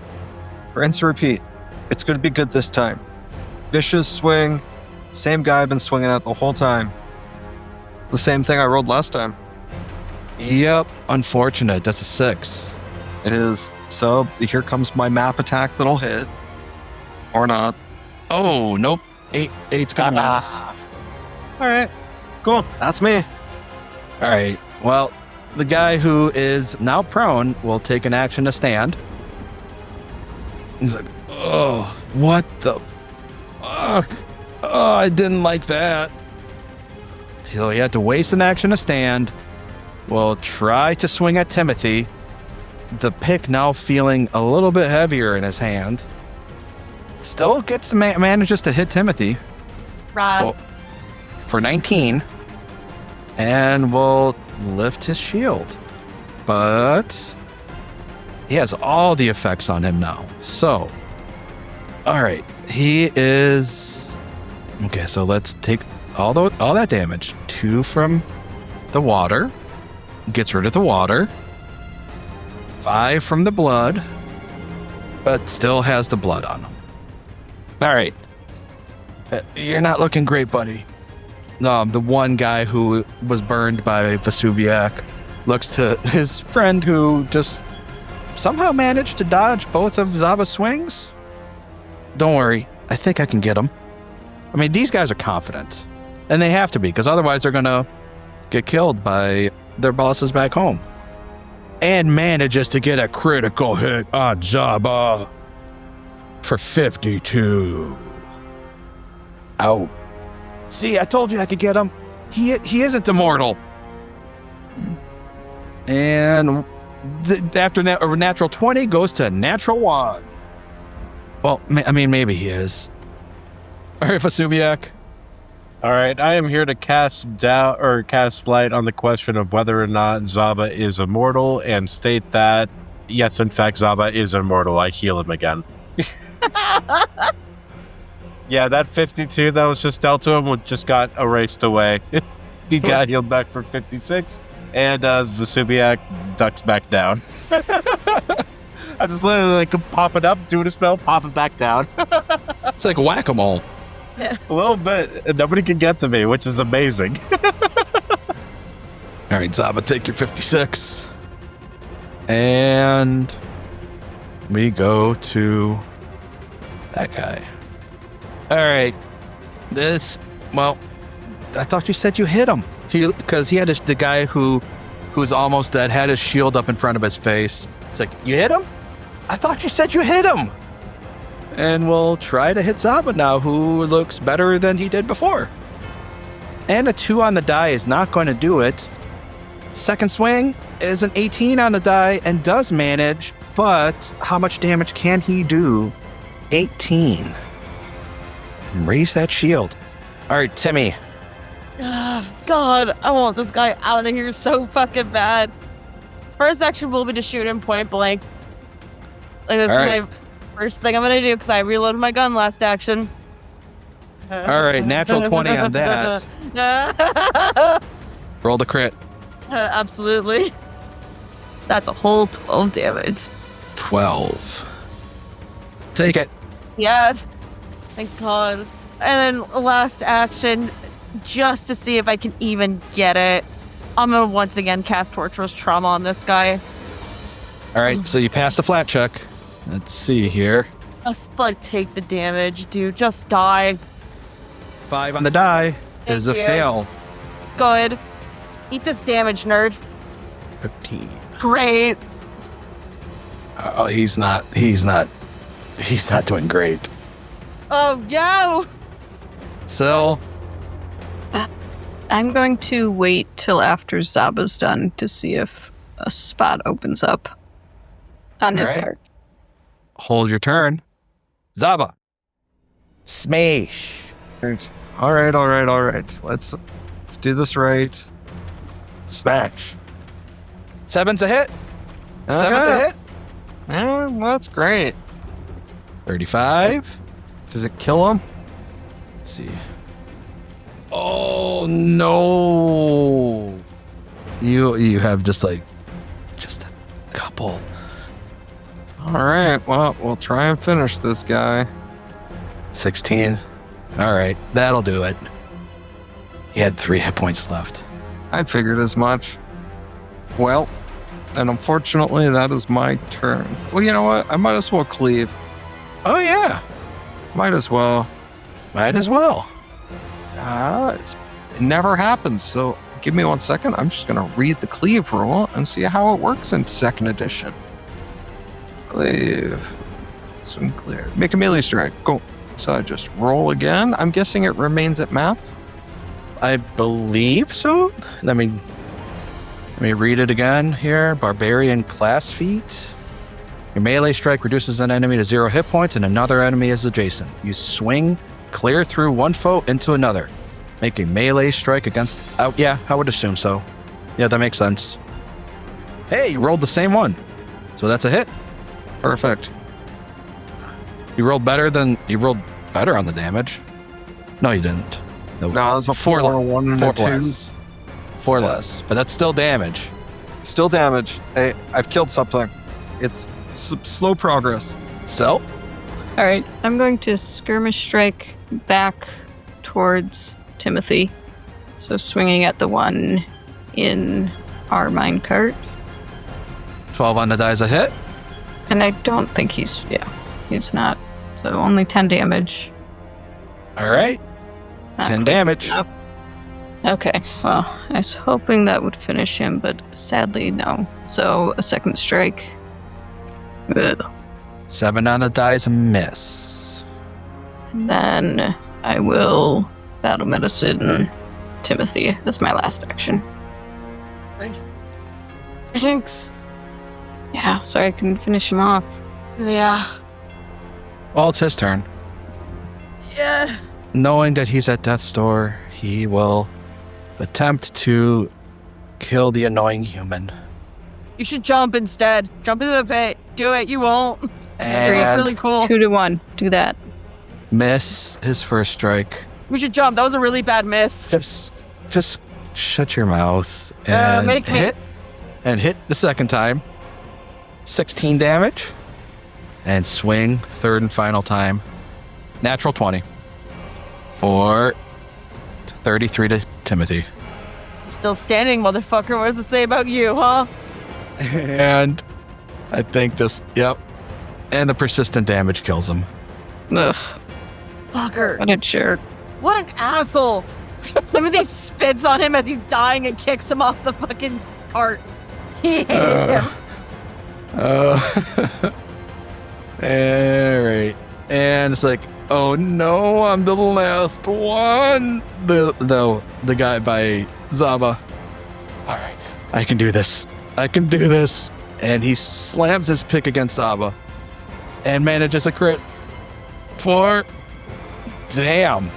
Rinse, repeat. It's going to be good this time. vicious swing. Same guy I've been swinging at the whole time. It's the same thing I rolled last time. Yep, unfortunate. That's a 6. It is. So here comes my map attack that'll hit. Or not. Oh, nope. 8's gonna miss. All right. Cool. That's me. All right. Well, the guy who is now prone will take an action to stand. He's like, oh, what the fuck? Oh, I didn't like that. So he had to waste an action to stand. Will try to swing at Timothy. The pick now feeling a little bit heavier in his hand. Still gets manages to hit Timothy. Rob. For 19. And will lift his shield. But he has all the effects on him now. So, all right. He is... Okay, so let's take all that damage. 2 from the water. Gets rid of the water. 5 from the blood. But still has the blood on him. All right. You're not looking great, buddy. The one guy who was burned by Vesuviac looks to his friend who just somehow managed to dodge both of Zaba's swings. Don't worry. I think I can get him. I mean, these guys are confident. And they have to be, because otherwise they're going to get killed by their bosses back home. And manages to get a critical hit on Zaba for 52. Ow. See, I told you I could get him. He isn't immortal. And after a natural 20 goes to a natural 1. Well, I mean, maybe he is. All right, Vesuviac. All right, I am here to cast light on the question of whether or not Zaba is immortal and state that, yes, in fact, Zaba is immortal. I heal him again. Yeah, that 52 that was just dealt to him just got erased away. He got healed back for 56, and Vesuviac ducks back down. I just literally pop it up, doing a spell, pop it back down. It's like whack-a-mole. A little bit, and nobody can get to me, which is amazing. All right, Zaba, take your 56. And we go to that guy. All right. I thought you said you hit him. Because he had the guy who's almost dead had his shield up in front of his face. It's like, you hit him? I thought you said you hit him. And we'll try to hit Zaba now, who looks better than he did before. And a 2 on the die is not going to do it. Second swing is an 18 on the die and does manage, but how much damage can he do? 18. Raise that shield. All right, Timmy. Oh, God, I want this guy out of here so fucking bad. First action will be to shoot him point blank. This is my first thing I'm going to do because I reloaded my gun last action. All right, natural 20 on that. Roll the crit. Absolutely. That's a whole 12 damage. 12. Take it. Yes. Thank God. And then last action, just to see if I can even get it, I'm going to once again cast Torturous Trauma on this guy. All right, so you passed the flat check. Let's see here. Just, take the damage, dude. Just die. 5 on the die is a fail. Good. Eat this damage, nerd. 15. Great. Oh, he's not doing great. Oh, no. So, I'm going to wait till after Zaba's done to see if a spot opens up on his heart. Hold your turn. Zaba. Smash. All right. Let's do this right. Smash. 7's a hit. 7's a hit. Yeah, that's great. 35. Does it kill him? Let's see. Oh no! You have just a couple. All right. Well, we'll try and finish this guy. 16. All right, that'll do it. He had 3 hit points left. I figured as much. Well, and unfortunately, that is my turn. Well, you know what? I might as well cleave. Oh, yeah. Might as well. Might as well. It never happens, so give me 1 second. I'm just going to read the cleave rule and see how it works in 2nd edition. Cleave. Swing clear. Make a melee strike. Go. So I just roll again. I'm guessing it remains at map. I believe so. Let me read it again here. Barbarian class feat. Your melee strike reduces an enemy to 0 hit points and another enemy is adjacent. You swing clear through one foe into another. Make a melee strike against... yeah, I would assume so. Yeah, that makes sense. Hey, you rolled the same one. So that's a hit. Perfect. You rolled better on the damage. No, you didn't. No, that's a 4, 1, and a 2. Less. 4 less, but that's still damage. Still damage. Hey, I've killed something. It's slow progress. So, All right, I'm going to skirmish strike back towards Timothy. So swinging at the one in our minecart. 12 on the die's a hit. And I don't think he's not. So only 10 damage. All right, Not 10 quick damage. enough. Okay, well, I was hoping that would finish him, but sadly, no. So a second strike. Ugh. 7 on the die's a miss. Then I will battle medicine Timothy as my last action. Thanks. Yeah, so I can finish him off. Yeah. Well, it's his turn. Yeah. Knowing that he's at death's door, he will attempt to kill the annoying human. You should jump instead. Jump into the pit. Do it. You won't. And You're really cool. 2 to 1. Do that. miss his first strike. We should jump. That was a really bad miss. Just shut your mouth and make me- hit the second time. 16 damage. And swing third and final time. Natural 20. For 33 to Timothy. Still standing, motherfucker. What does it say about you, huh? And I think yep. And the persistent damage kills him. Ugh, Fucker. what a jerk. What an asshole. Timothy spits on him as he's dying and kicks him off the fucking cart. He hated him. Alright. And it's like, oh no, I'm the last one. The guy by Zaba. Alright, I can do this. And he slams his pick against Zaba. And manages a crit. Damn.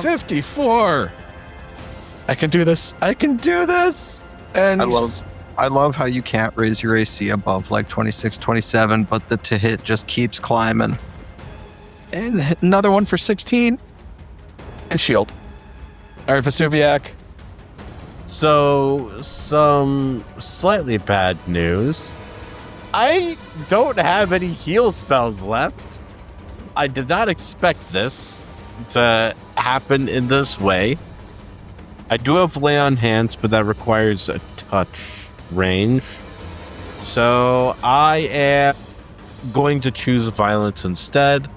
54. I can do this. And I love how you can't raise your AC above like 26, 27, but the to hit just keeps climbing. And another one for 16. And shield. All right, Vesuviac. So, some slightly bad news. I don't have any heal spells left. I did not expect this to happen in this way. I do have lay on hands, but that requires a touch range. So I am going to choose violence instead.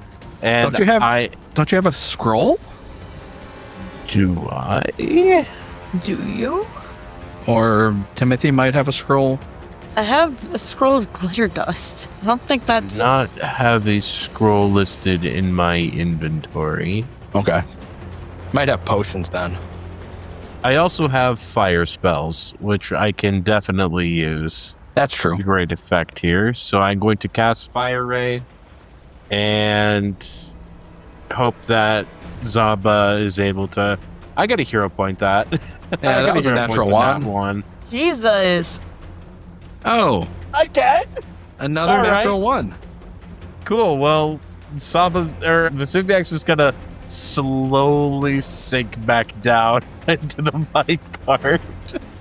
And Don't you have a scroll? Do I? Do you? Or Timothy might have a scroll. I have a scroll of glitter dust. I don't think that's... Not have a scroll listed in my inventory. Okay. Might have potions then. I also have fire spells, which I can definitely use. That's true. Great effect here. So I'm going to cast Fire Ray and hope that Zaba is able to... I got a hero point that. Yeah, that was a natural one. Jesus. Oh, I get. another All right. natural one. Cool. Well, Vesuviac's just gonna slowly sink back down into the minecart.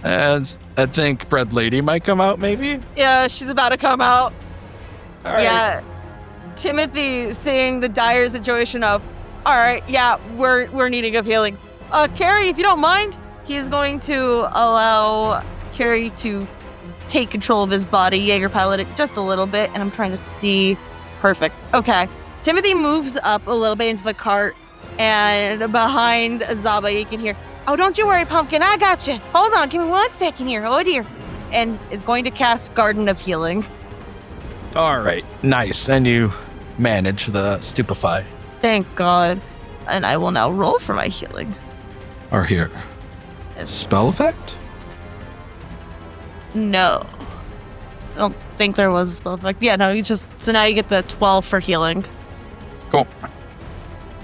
And I think Bread Lady might come out, maybe? Yeah, she's about to come out. All right. Yeah. Timothy, seeing the dire situation of All right, yeah, we're needing of healings. Carrie, if you don't mind, he's going to allow Carrie to take control of his body, Jaeger pilot it just a little bit, and I'm trying to see. Perfect. Okay. Timothy moves up a little bit into the cart, and behind Zaba, you can hear, "Oh, don't you worry, Pumpkin, I got you. Hold on, give me 1 second here. Oh, dear." And is going to cast Garden of Healing. All right, nice. And you manage the stupefy. Thank God. And I will now roll for my healing. Or here. Spell effect? No. I don't think there was a spell effect. Yeah, no, so now you get the 12 for healing. Cool.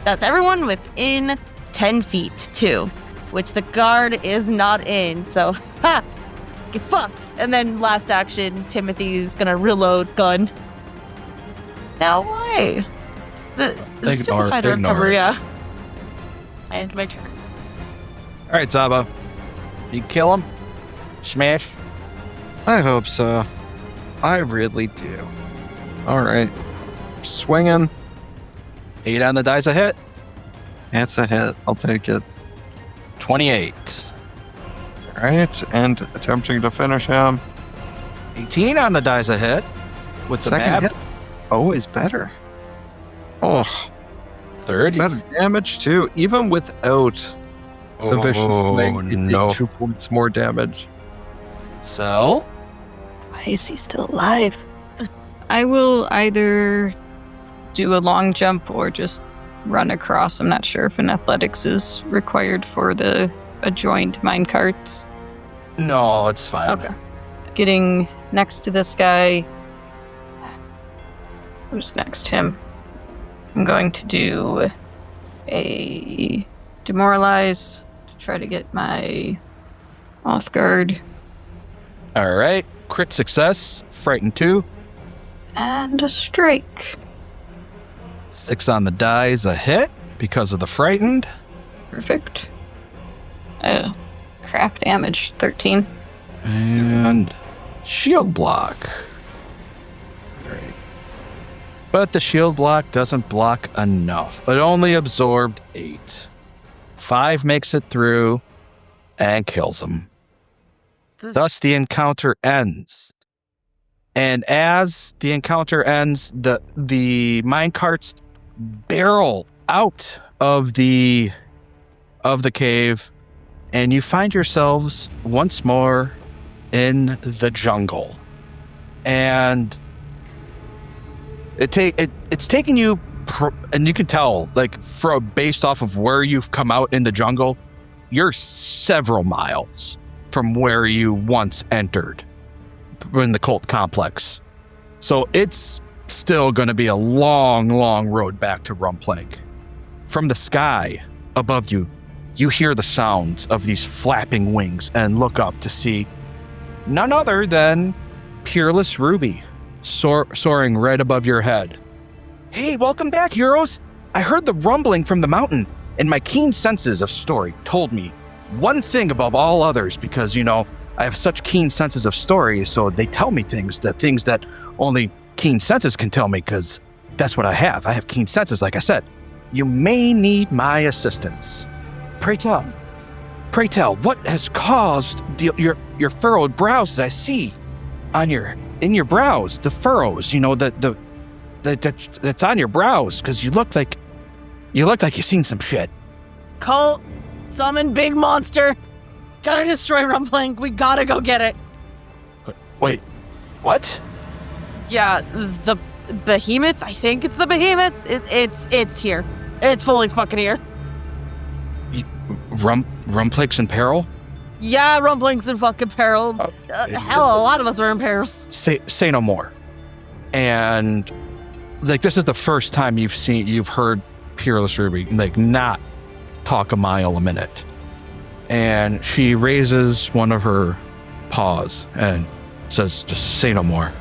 That's everyone within 10 feet, too, which the guard is not in, so, ha! Get fucked! And then last action, Timothy's gonna reload gun. Now why? The Ignore recovery, it. yeah. I have to make sure. All right, Zaba. You kill him? Smash? I hope so. I really do. All right. Swinging. 8 on the dice a hit. That's a hit. I'll take it. 28. All right. And attempting to finish him. 18 on the dice a hit. With the Second map. hit. Oh, is better. Oh, 30. better damage too. Even without the vicious swing, it no. did 2 points more damage. So? Why is he still alive? I will either do a long jump or just run across. I'm not sure if an athletics is required for the adjoined minecarts. No, it's fine. Okay. Getting next to this guy. Who's next? Him. I'm going to do a demoralize to try to get my off guard. All right. Crit success. Frightened 2. And a strike. 6 on the dice a hit because of the frightened. Perfect. Crap damage. 13. And shield block. All right. But the shield block doesn't block enough. It only absorbed 8. 5 makes it through and kills him. Thus, the encounter ends. And as the encounter ends, the minecarts barrel out of the cave, and you find yourselves once more in the jungle. And it's taking you, and you can tell, like, based off of where you've come out in the jungle, you're several miles from where you once entered in the cult complex. So it's still going to be a long, long road back to Rumplank. From the sky above you, you hear the sounds of these flapping wings and look up to see none other than Peerless Ruby soaring right above your head. Hey, welcome back, heroes! I heard the rumbling from the mountain, and my keen senses of story told me one thing above all others, because, you know, I have such keen senses of story, so they tell me things that only keen senses can tell me, because that's what I have. I have keen senses, like I said. You may need my assistance. Pray tell, what has caused your furrowed brows that I see in your brows, the furrows, you know, that's on your brows, because you look like you've seen some shit. Cult, summon big monster. Gotta destroy Rumplank. We gotta go get it. Wait, what? Yeah, the behemoth. I think it's the behemoth. It's here. It's fully fucking here. Rumplank's in peril? Yeah, Rumplank's in fucking peril. Hell, a lot of us are in peril. Say no more. And like, this is the first time you've heard Peerless Ruby like not talk a mile a minute. And she raises one of her paws and says, just say no more.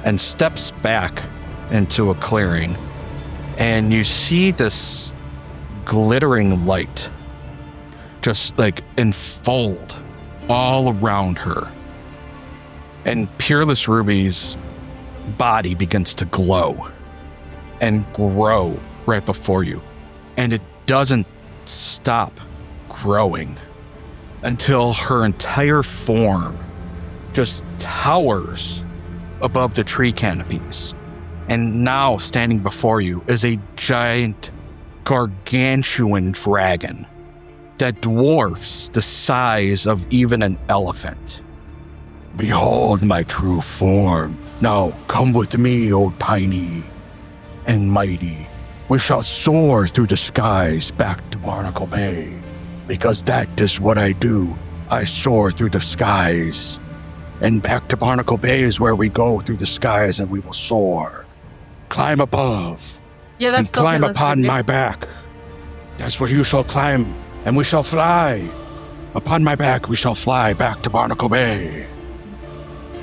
And steps back into a clearing. And you see this glittering light just like enfold all around her. And Peerless Ruby's body begins to glow and grow right before you. and it doesn't stop growing until her entire form just towers above the tree canopies. And now standing before you is a giant, gargantuan dragon that dwarfs the size of even an elephant. Behold my true form. Now come with me, O tiny and mighty. We shall soar through the skies back to Barnacle Bay, because that is what I do. I soar through the skies. And back to Barnacle Bay is where we go through the skies, and we will soar. Climb above. Yeah, that's and climb upon my back. That's where you shall climb, and we shall fly. Upon my back, we shall fly back to Barnacle Bay.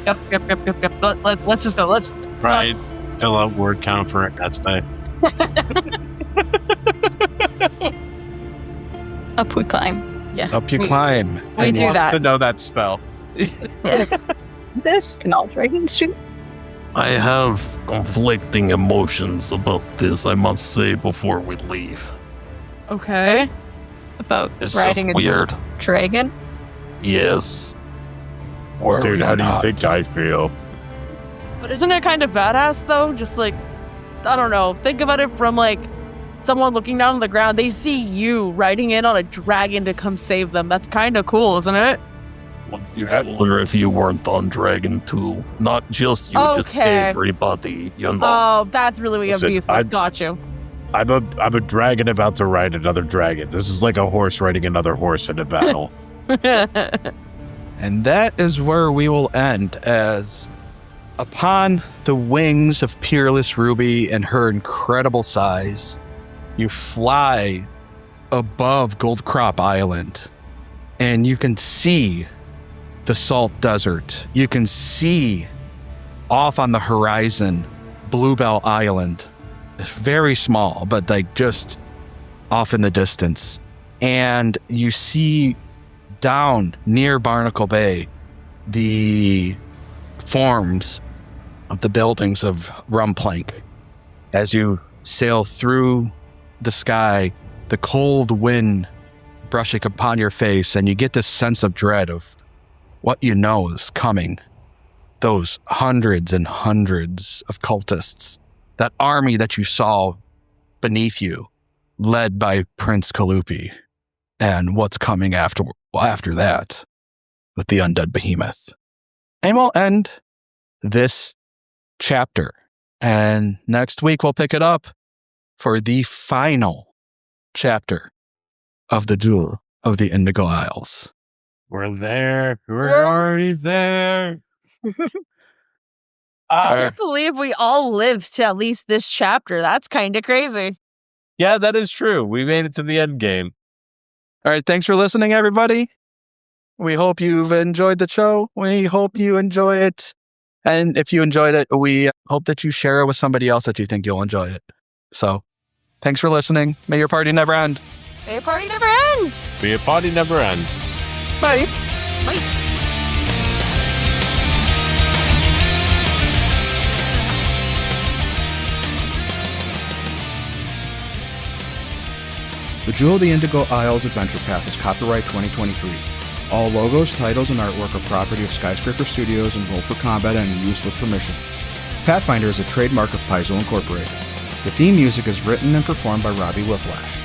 Yep. Let's just go. Let's. Right. Fill out word count for it. That's the. Up we climb. Yeah. Up you climb. We And do wants that. to know that spell. This can all dragons shoot. I have conflicting emotions about this, I must say, before we leave. Okay. About It's riding just a weird. dragon. Yes. Or Dude, we how do you not. think I feel? But isn't it kind of badass though? Just like, I don't know. Think about it from like someone looking down on the ground. They see you riding in on a dragon to come save them. That's kind of cool, isn't it? You wonder if you weren't on Dragon too. Not just you, just Okay. everybody, you know. Oh, that's really what you have Listen, beef with. Got you. I'm a dragon about to ride another dragon. This is like a horse riding another horse in a battle. And that is where we will end, as upon the wings of Peerless Ruby and her incredible size, you fly above Goldcrop Island, and you can see the salt desert. You can see off on the horizon Bluebell Island. It's very small, but like just off in the distance. And you see down near Barnacle Bay the forms of the buildings of Rumplank. As you sail through the sky, the cold wind brushing upon your face, and you get this sense of dread of what you know is coming. Those hundreds and hundreds of cultists, that army that you saw beneath you, led by Prince Kalupi, and what's coming after that with the undead behemoth. And we'll end this chapter. And next week we'll pick it up for the final chapter of the Jewel of the Indigo Isles. We're there. We're already there. I can't believe we all lived to at least this chapter. That's kind of crazy. Yeah, that is true. We made it to the end game. All right, thanks for listening, everybody. We hope you've enjoyed the show. We hope you enjoy it. And if you enjoyed it, we hope that you share it with somebody else that you think you'll enjoy it. So, thanks for listening. May your party never end. May your party never end. Be a party never end. Bye. Bye. The Jewel of the Indigo Isles Adventure Path is copyright 2023. All logos, titles, and artwork are property of Skyscraper Studios and Roll for Combat and used with permission. Pathfinder is a trademark of Paizo Incorporated. The theme music is written and performed by Robbie Whiplash.